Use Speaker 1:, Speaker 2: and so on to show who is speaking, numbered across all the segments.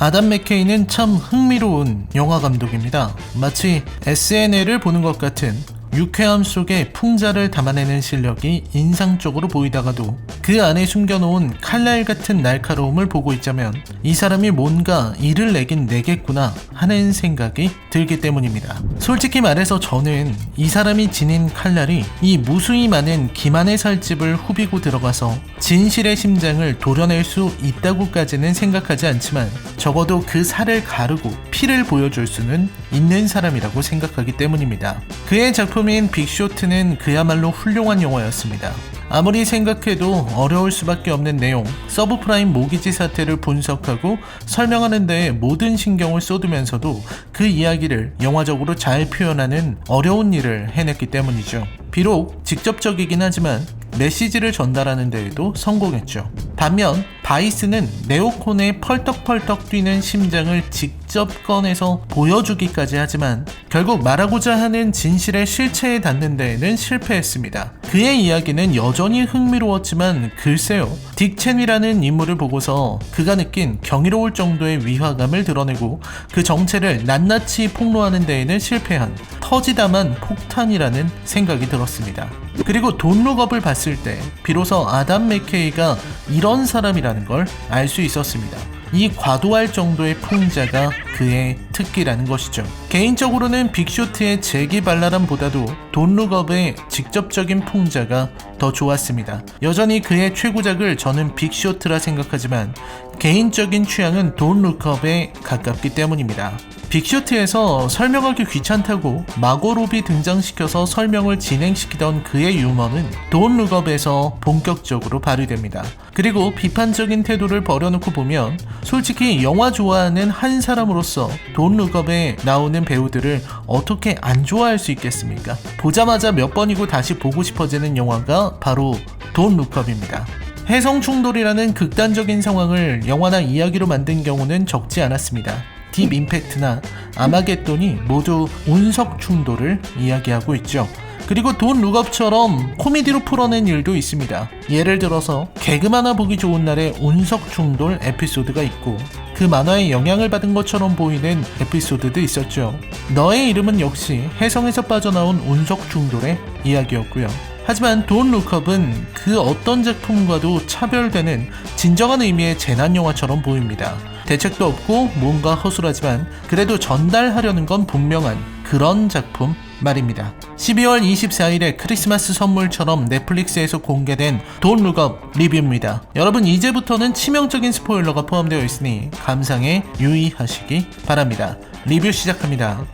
Speaker 1: 아담 맥케이는 참 흥미로운 영화 감독입니다. 마치 SNL을 보는 것 같은 유쾌함 속에 풍자를 담아내는 실력이 인상적으로 보이다가도 그 안에 숨겨놓은 칼날 같은 날카로움을 보고 있자면 이 사람이 뭔가 일을 내긴 내겠구나 하는 생각이 들기 때문입니다. 솔직히 말해서 저는 이 사람이 지닌 칼날이 이 무수히 많은 기만의 살집을 후비고 들어가서 진실의 심장을 도려낼 수 있다고까지는 생각하지 않지만 적어도 그 살을 가르고 피를 보여줄 수는 있는 사람이라고 생각하기 때문입니다. 그의 작품인 빅쇼트는 그야말로 훌륭한 영화였습니다. 아무리 생각해도 어려울 수밖에 없는 내용, 서브프라임 모기지 사태를 분석하고 설명하는 데에 모든 신경을 쏟으면서도 그 이야기를 영화적으로 잘 표현하는 어려운 일을 해냈기 때문이죠. 비록 직접적이긴 하지만 메시지를 전달하는 데에도 성공했죠. 반면 바이스는 네오콘의 펄떡펄떡 뛰는 심장을 직접 꺼내서 보여주기까지 하지만 결국 말하고자 하는 진실의 실체에 닿는 데에는 실패했습니다. 그의 이야기는 여전히 흥미로웠지만 글쎄요, 딕 체니라는 인물을 보고서 그가 느낀 경이로울 정도의 위화감을 드러내고 그 정체를 낱낱이 폭로하는 데에는 실패한 터지다만 폭탄이라는 생각이 들었습니다. 그리고 돈 룩업을 봤을 때 비로소 아담 맥케이가 이런 사람이라는 걸 알 수 있었습니다. 이 과도할 정도의 풍자가 그의 특기라는 것이죠. 개인적으로는 빅쇼트의 재기발랄함보다도 돈 룩업의 직접적인 풍자가 더 좋았습니다. 여전히 그의 최고작을 저는 빅쇼트라 생각하지만 개인적인 취향은 돈 룩업에 가깝기 때문입니다. 빅쇼트에서 설명하기 귀찮다고 마고 로비 등장시켜서 설명을 진행시키던 그의 유머는 돈 룩업에서 본격적으로 발휘됩니다. 그리고 비판적인 태도를 버려놓고 보면 솔직히 영화 좋아하는 한 사람으로서 돈 룩업에 나오는 배우들을 어떻게 안 좋아할 수 있겠습니까? 보자마자 몇 번이고 다시 보고 싶어지는 영화가 바로 돈 룩업입니다. 해성 충돌이라는 극단적인 상황을 영화나 이야기로 만든 경우는 적지 않았습니다. 딥 임팩트나 아마겟돈이 모두 운석 충돌을 이야기하고 있죠. 그리고 돈 룩업처럼 코미디로 풀어낸 일도 있습니다. 예를 들어서 개그 만화 보기 좋은 날에 운석 충돌 에피소드가 있고 그 만화에 영향을 받은 것처럼 보이는 에피소드도 있었죠. 너의 이름은 역시 해성에서 빠져나온 운석 충돌의 이야기였고요. 하지만 돈 룩업은 그 어떤 작품과도 차별되는 진정한 의미의 재난 영화처럼 보입니다. 대책도 없고 뭔가 허술하지만 그래도 전달하려는 건 분명한 그런 작품 말입니다. 12월 24일에 크리스마스 선물처럼 넷플릭스에서 공개된 돈 룩업 리뷰입니다. 여러분 이제부터는 치명적인 스포일러가 포함되어 있으니 감상에 유의하시기 바랍니다. 리뷰 시작합니다.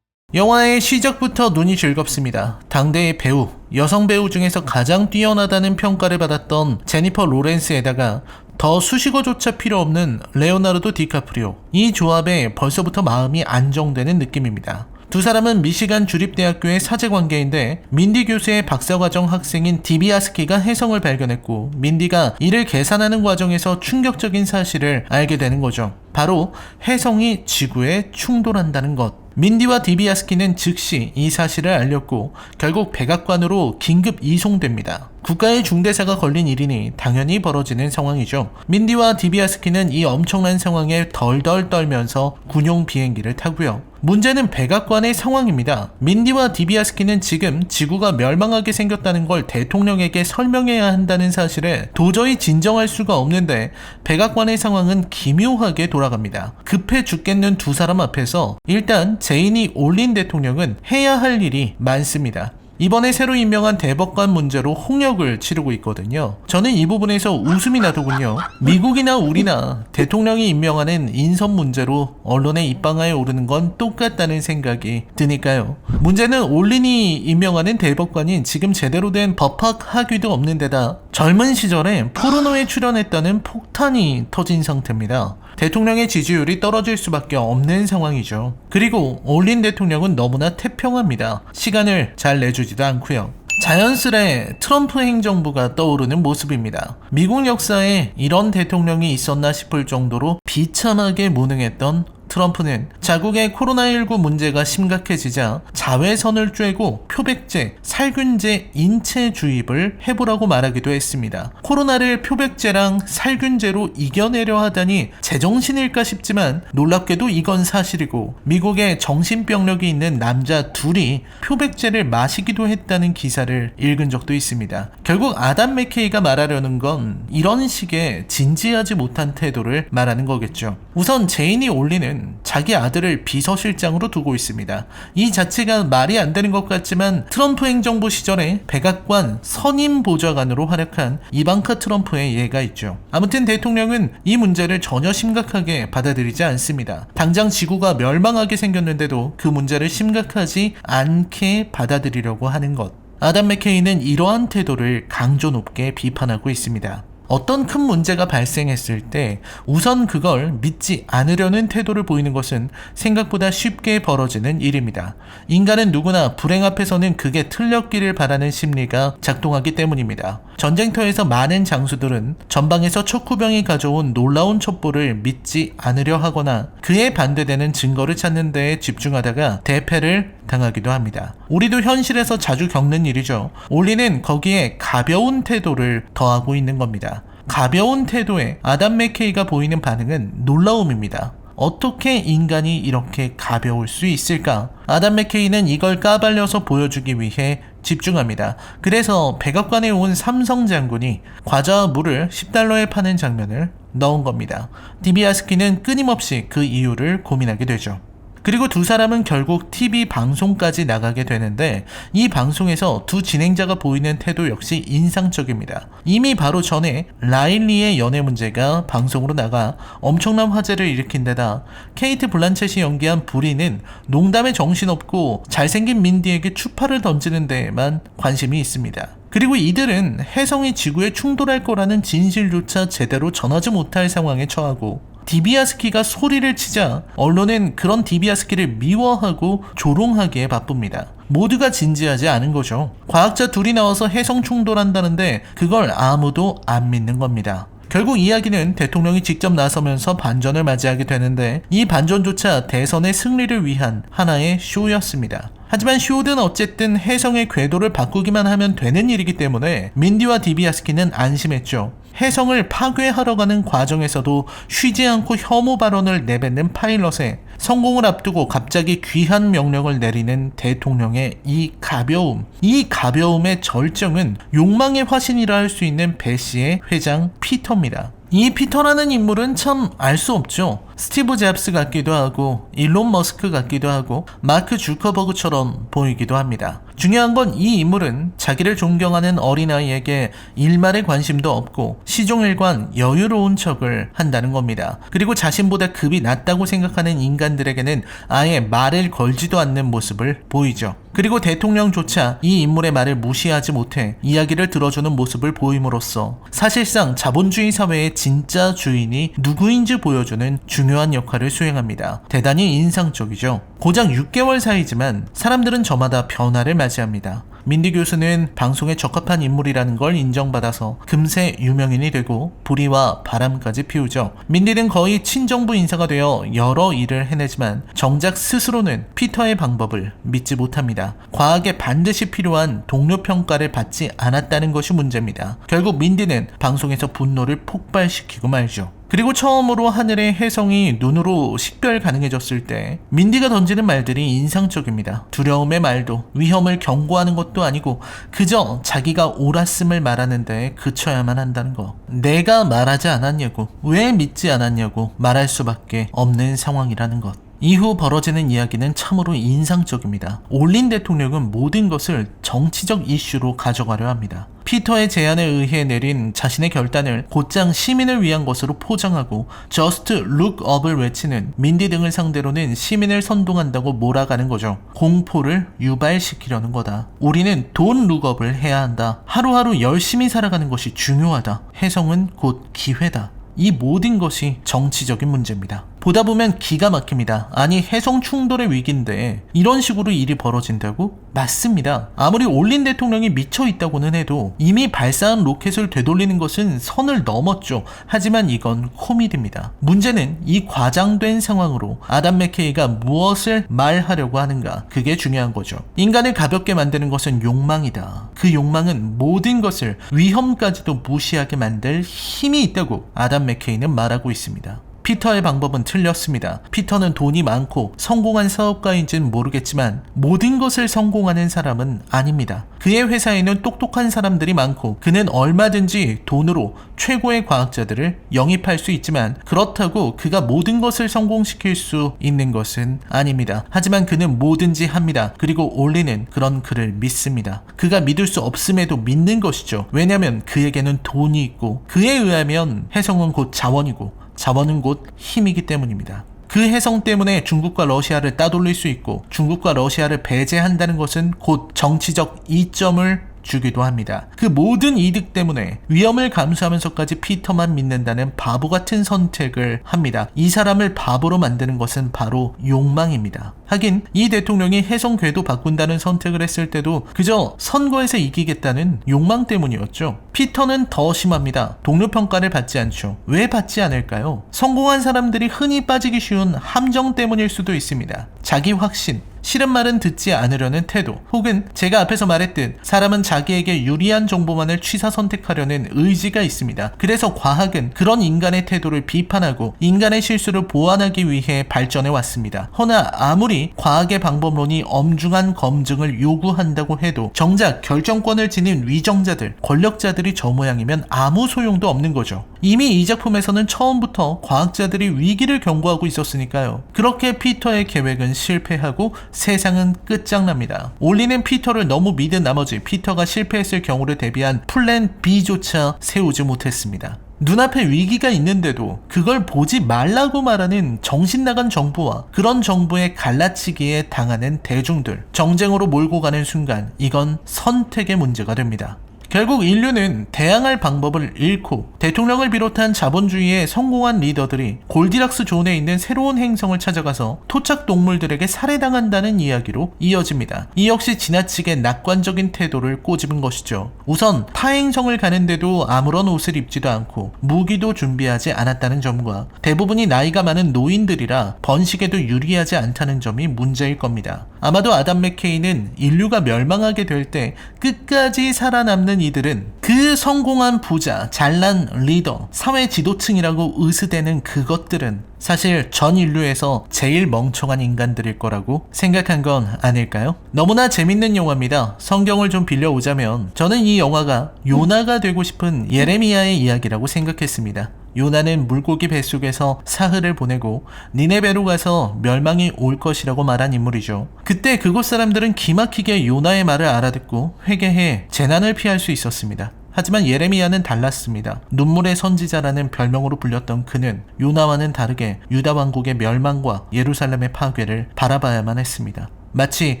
Speaker 1: 영화의 시작부터 눈이 즐겁습니다. 당대의 배우, 여성 배우 중에서 가장 뛰어나다는 평가를 받았던 제니퍼 로렌스에다가 더 수식어조차 필요 없는 레오나르도 디카프리오. 이 조합에 벌써부터 마음이 안정되는 느낌입니다. 두 사람은 미시간 주립대학교의 사제관계인데 민디 교수의 박사과정 학생인 디비아스키가 해성을 발견했고 민디가 이를 계산하는 과정에서 충격적인 사실을 알게 되는 거죠. 바로 해성이 지구에 충돌한다는 것. 민디와 디비아스키는 즉시 이 사실을 알렸고 결국 백악관으로 긴급 이송됩니다. 국가의 중대사가 걸린 일이니 당연히 벌어지는 상황이죠. 민디와 디비아스키는 이 엄청난 상황에 덜덜 떨면서 군용 비행기를 타고요. 문제는 백악관의 상황입니다. 민디와 디비아스키는 지금 지구가 멸망하게 생겼다는 걸 대통령에게 설명해야 한다는 사실에 도저히 진정할 수가 없는데 백악관의 상황은 기묘하게 돌아갑니다. 급해 죽겠는 두 사람 앞에서 일단 제인이 올린 대통령은 해야 할 일이 많습니다. 이번에 새로 임명한 대법관 문제로 홍역을 치르고 있거든요. 저는 이 부분에서 웃음이 나더군요. 미국이나 우리나 대통령이 임명하는 인선 문제로 언론의 입방아에 오르는 건 똑같다는 생각이 드니까요. 문제는 올린이 임명하는 대법관인 지금 제대로 된 법학 학위도 없는 데다 젊은 시절에 포르노에 출연했다는 폭탄이 터진 상태입니다. 대통령의 지지율이 떨어질 수밖에 없는 상황이죠. 그리고 올린 대통령은 너무나 태평합니다. 시간을 잘 내주지도 않고요. 자연스레 트럼프 행정부가 떠오르는 모습입니다. 미국 역사에 이런 대통령이 있었나 싶을 정도로 비참하게 무능했던 트럼프는 자국의 코로나19 문제가 심각해지자 자외선을 쬐고 표백제, 살균제 인체 주입을 해보라고 말하기도 했습니다. 코로나를 표백제랑 살균제로 이겨내려 하다니 제정신일까 싶지만 놀랍게도 이건 사실이고 미국에 정신병력이 있는 남자 둘이 표백제를 마시기도 했다는 기사를 읽은 적도 있습니다. 결국 아담 맥케이가 말하려는 건 이런 식의 진지하지 못한 태도를 말하는 거겠죠. 우선 제인이 올리는 자기 아들을 비서실장으로 두고 있습니다. 이 자체가 말이 안 되는 것 같지만 트럼프 행정부 시절에 백악관 선임 보좌관으로 활약한 이방카 트럼프의 예가 있죠. 아무튼 대통령은 이 문제를 전혀 심각하게 받아들이지 않습니다. 당장 지구가 멸망하게 생겼는데도 그 문제를 심각하지 않게 받아들이려고 하는 것. 아담 맥케이는 이러한 태도를 강조 높게 비판하고 있습니다. 어떤 큰 문제가 발생했을 때 우선 그걸 믿지 않으려는 태도를 보이는 것은 생각보다 쉽게 벌어지는 일입니다. 인간은 누구나 불행 앞에서는 그게 틀렸기를 바라는 심리가 작동하기 때문입니다. 전쟁터에서 많은 장수들은 전방에서 척후병이 가져온 놀라운 첩보를 믿지 않으려 하거나 그에 반대되는 증거를 찾는 데에 집중하다가 대패를 당하기도 합니다. 우리도 현실에서 자주 겪는 일이죠. 올리는 거기에 가벼운 태도를 더하고 있는 겁니다. 가벼운 태도에 아담 맥케이가 보이는 반응은 놀라움입니다. 어떻게 인간이 이렇게 가벼울 수 있을까? 아담 맥케이는 이걸 까발려서 보여주기 위해 집중합니다. 그래서 백악관에 온 삼성 장군이 과자와 물을 $10에 파는 장면을 넣은 겁니다. 디비아스키는 끊임없이 그 이유를 고민하게 되죠. 그리고 두 사람은 결국 TV 방송까지 나가게 되는데 이 방송에서 두 진행자가 보이는 태도 역시 인상적입니다. 이미 바로 전에 라일리의 연애 문제가 방송으로 나가 엄청난 화제를 일으킨 데다 케이트 블란쳇이 연기한 브리는 농담에 정신없고 잘생긴 민디에게 추파를 던지는 데에만 관심이 있습니다. 그리고 이들은 혜성이 지구에 충돌할 거라는 진실조차 제대로 전하지 못할 상황에 처하고 디비아스키가 소리를 치자 언론은 그런 디비아스키를 미워하고 조롱하기에 바쁩니다. 모두가 진지하지 않은 거죠. 과학자 둘이 나와서 혜성 충돌한다는데 그걸 아무도 안 믿는 겁니다. 결국 이야기는 대통령이 직접 나서면서 반전을 맞이하게 되는데 이 반전조차 대선의 승리를 위한 하나의 쇼였습니다. 하지만 쇼든 어쨌든 혜성의 궤도를 바꾸기만 하면 되는 일이기 때문에 민디와 디비아스키는 안심했죠. 혜성을 파괴하러 가는 과정에서도 쉬지 않고 혐오 발언을 내뱉는 파일럿에 성공을 앞두고 갑자기 귀한 명령을 내리는 대통령의 이 가벼움의 절정은 욕망의 화신이라 할 수 있는 배시의 회장 피터입니다. 이 피터라는 인물은 참 알 수 없죠. 스티브 잡스 같기도 하고 일론 머스크 같기도 하고 마크 주커버그처럼 보이기도 합니다. 중요한 건 이 인물은 자기를 존경하는 어린아이에게 일말의 관심도 없고 시종일관 여유로운 척을 한다는 겁니다. 그리고 자신보다 급이 낮다고 생각하는 인간들에게는 아예 말을 걸지도 않는 모습을 보이죠. 그리고 대통령조차 이 인물의 말을 무시하지 못해 이야기를 들어주는 모습을 보임으로써 사실상 자본주의 사회의 진짜 주인이 누구인지 보여주는 중요한 역할을 수행합니다. 대단히 인상적이죠. 고작 6개월 사이지만 사람들은 저마다 변화를 맞이합니다. 민디 교수는 방송에 적합한 인물이라는 걸 인정받아서 금세 유명인이 되고 불의와 바람까지 피우죠. 민디는 거의 친정부 인사가 되어 여러 일을 해내지만 정작 스스로는 피터의 방법을 믿지 못합니다. 과학에 반드시 필요한 동료 평가를 받지 않았다는 것이 문제입니다. 결국 민디는 방송에서 분노를 폭발시키고 말죠. 그리고 처음으로 하늘의 혜성이 눈으로 식별 가능해졌을 때 민디가 던지는 말들이 인상적입니다. 두려움의 말도 위험을 경고하는 것도 아니고 그저 자기가 옳았음을 말하는 데 그쳐야만 한다는 거. 내가 말하지 않았냐고, 왜 믿지 않았냐고 말할 수밖에 없는 상황이라는 것. 이후 벌어지는 이야기는 참으로 인상적입니다. 올린 대통령은 모든 것을 정치적 이슈로 가져가려 합니다. 피터의 제안에 의해 내린 자신의 결단을 곧장 시민을 위한 것으로 포장하고 Just Look Up을 외치는 민디 등을 상대로는 시민을 선동한다고 몰아가는 거죠. 공포를 유발시키려는 거다. 우리는 Don't Look Up을 해야 한다. 하루하루 열심히 살아가는 것이 중요하다. 혜성은 곧 기회다. 이 모든 것이 정치적인 문제입니다. 보다 보면 기가 막힙니다. 아니 해성 충돌의 위기인데 이런 식으로 일이 벌어진다고? 맞습니다. 아무리 올린 대통령이 미쳐 있다고는 해도 이미 발사한 로켓을 되돌리는 것은 선을 넘었죠. 하지만 이건 코미디입니다. 문제는 이 과장된 상황으로 아담 맥케이가 무엇을 말하려고 하는가, 그게 중요한 거죠. 인간을 가볍게 만드는 것은 욕망이다. 그 욕망은 모든 것을, 위험까지도 무시하게 만들 힘이 있다고 아담 맥케이는 말하고 있습니다. 피터의 방법은 틀렸습니다. 피터는 돈이 많고 성공한 사업가인지는 모르겠지만 모든 것을 성공하는 사람은 아닙니다. 그의 회사에는 똑똑한 사람들이 많고 그는 얼마든지 돈으로 최고의 과학자들을 영입할 수 있지만 그렇다고 그가 모든 것을 성공시킬 수 있는 것은 아닙니다. 하지만 그는 뭐든지 합니다. 그리고 올리는 그런 그를 믿습니다. 그가 믿을 수 없음에도 믿는 것이죠. 왜냐하면 그에게는 돈이 있고 그에 의하면 해성은 곧 자원이고 자원은 곧 힘이기 때문입니다. 그 해성 때문에 중국과 러시아를 따돌릴 수 있고 중국과 러시아를 배제한다는 것은 곧 정치적 이점을 주기도 합니다. 그 모든 이득 때문에 위험을 감수하면서까지 피터만 믿는다는 바보 같은 선택을 합니다. 이 사람을 바보로 만드는 것은 바로 욕망입니다. 하긴 이 대통령이 해성 궤도 바꾼다는 선택을 했을 때도 그저 선거에서 이기겠다는 욕망 때문이었죠. 피터는 더 심합니다. 동료 평가를 받지 않죠. 왜 받지 않을까요? 성공한 사람들이 흔히 빠지기 쉬운 함정 때문일 수도 있습니다. 자기 확신, 싫은 말은 듣지 않으려는 태도, 혹은 제가 앞에서 말했듯 사람은 자기에게 유리한 정보만을 취사 선택하려는 의지가 있습니다. 그래서 과학은 그런 인간의 태도를 비판하고 인간의 실수를 보완하기 위해 발전해 왔습니다. 허나 아무리 과학의 방법론이 엄중한 검증을 요구한다고 해도 정작 결정권을 지닌 위정자들, 권력자들이 저 모양이면 아무 소용도 없는 거죠. 이미 이 작품에서는 처음부터 과학자들이 위기를 경고하고 있었으니까요. 그렇게 피터의 계획은 실패하고 세상은 끝장납니다. 올리는 피터를 너무 믿은 나머지 피터가 실패했을 경우를 대비한 플랜 B조차 세우지 못했습니다. 눈앞에 위기가 있는데도 그걸 보지 말라고 말하는 정신나간 정부와 그런 정부의 갈라치기에 당하는 대중들, 정쟁으로 몰고 가는 순간 이건 선택의 문제가 됩니다. 결국 인류는 대항할 방법을 잃고 대통령을 비롯한 자본주의의 성공한 리더들이 골디락스 존에 있는 새로운 행성을 찾아가서 토착 동물들에게 살해당한다는 이야기로 이어집니다. 이 역시 지나치게 낙관적인 태도를 꼬집은 것이죠. 우선 타행성을 가는데도 아무런 옷을 입지도 않고 무기도 준비하지 않았다는 점과 대부분이 나이가 많은 노인들이라 번식에도 유리하지 않다는 점이 문제일 겁니다. 아마도 아담 맥케이는 인류가 멸망하게 될 때 끝까지 살아남는 이들은 그 성공한 부자, 잘난 리더, 사회 지도층이라고 의스대는 그것들은 사실 전 인류에서 제일 멍청한 인간들일 거라고 생각한 건 아닐까요? 너무나 재밌는 영화입니다. 성경을 좀 빌려오자면 저는 이 영화가 요나가 되고 싶은 예레미야의 이야기라고 생각했습니다. 요나는 물고기 뱃속에서 사흘을 보내고 니네베로 가서 멸망이 올 것이라고 말한 인물이죠. 그때 그곳 사람들은 기막히게 요나의 말을 알아듣고 회개해 재난을 피할 수 있었습니다. 하지만 예레미야는 달랐습니다. 눈물의 선지자라는 별명으로 불렸던 그는 요나와는 다르게 유다 왕국의 멸망과 예루살렘의 파괴를 바라봐야만 했습니다. 마치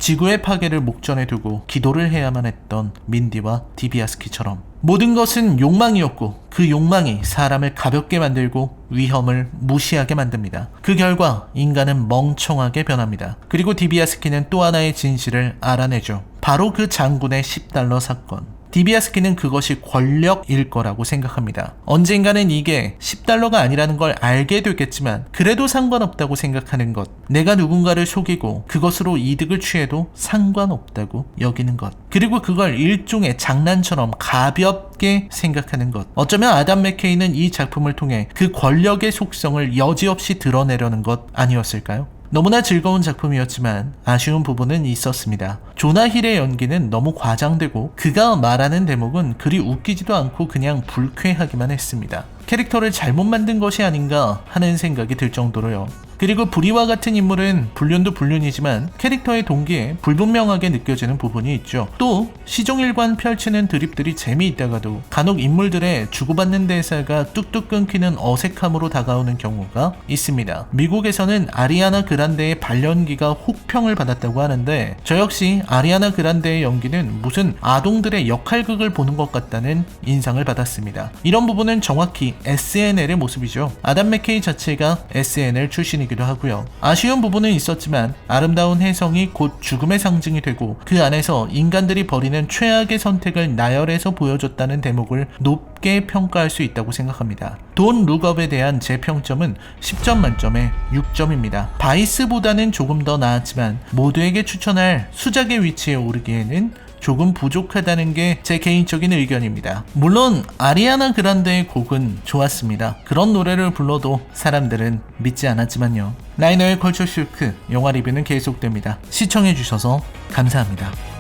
Speaker 1: 지구의 파괴를 목전에 두고 기도를 해야만 했던 민디와 디비아스키처럼 모든 것은 욕망이었고 그 욕망이 사람을 가볍게 만들고 위험을 무시하게 만듭니다. 그 결과 인간은 멍청하게 변합니다. 그리고 디비아스키는 또 하나의 진실을 알아내죠. 바로 그 장군의 $10 사건. 디비아스키는 그것이 권력일 거라고 생각합니다. 언젠가는 이게 $10가 아니라는 걸 알게 되겠지만 그래도 상관없다고 생각하는 것, 내가 누군가를 속이고 그것으로 이득을 취해도 상관없다고 여기는 것, 그리고 그걸 일종의 장난처럼 가볍게 생각하는 것. 어쩌면 아담 맥케이는 이 작품을 통해 그 권력의 속성을 여지없이 드러내려는 것 아니었을까요? 너무나 즐거운 작품이었지만 아쉬운 부분은 있었습니다. 조나 힐의 연기는 너무 과장되고 그가 말하는 대목은 그리 웃기지도 않고 그냥 불쾌하기만 했습니다. 캐릭터를 잘못 만든 것이 아닌가 하는 생각이 들 정도로요. 그리고 부리와 같은 인물은 불륜도 불륜이지만 캐릭터의 동기에 불분명하게 느껴지는 부분이 있죠. 또 시종일관 펼치는 드립들이 재미있다가도 간혹 인물들의 주고받는 대사가 뚝뚝 끊기는 어색함으로 다가오는 경우가 있습니다. 미국에서는 아리아나 그란데의 발연기가 혹평을 받았다고 하는데 저 역시 아리아나 그란데의 연기는 무슨 아동들의 역할극을 보는 것 같다는 인상을 받았습니다. 이런 부분은 정확히 SNL의 모습이죠. 아담 맥케이 자체가 SNL 출신이기도 하고요. 아쉬운 부분은 있었지만 아름다운 혜성이 곧 죽음의 상징이 되고 그 안에서 인간들이 벌이는 최악의 선택을 나열해서 보여줬다는 대목을 높게 평가할 수 있다고 생각합니다. 돈 룩업에 대한 제 평점은 10점 만점에 6점입니다. 바이스보다는 조금 더 나았지만 모두에게 추천할 수작의 위치에 오르기에는 조금 부족하다는 게 제 개인적인 의견입니다. 물론 아리아나 그란데의 곡은 좋았습니다. 그런 노래를 불러도 사람들은 믿지 않았지만요. 라이너의 컬처쇼크 영화 리뷰는 계속됩니다. 시청해주셔서 감사합니다.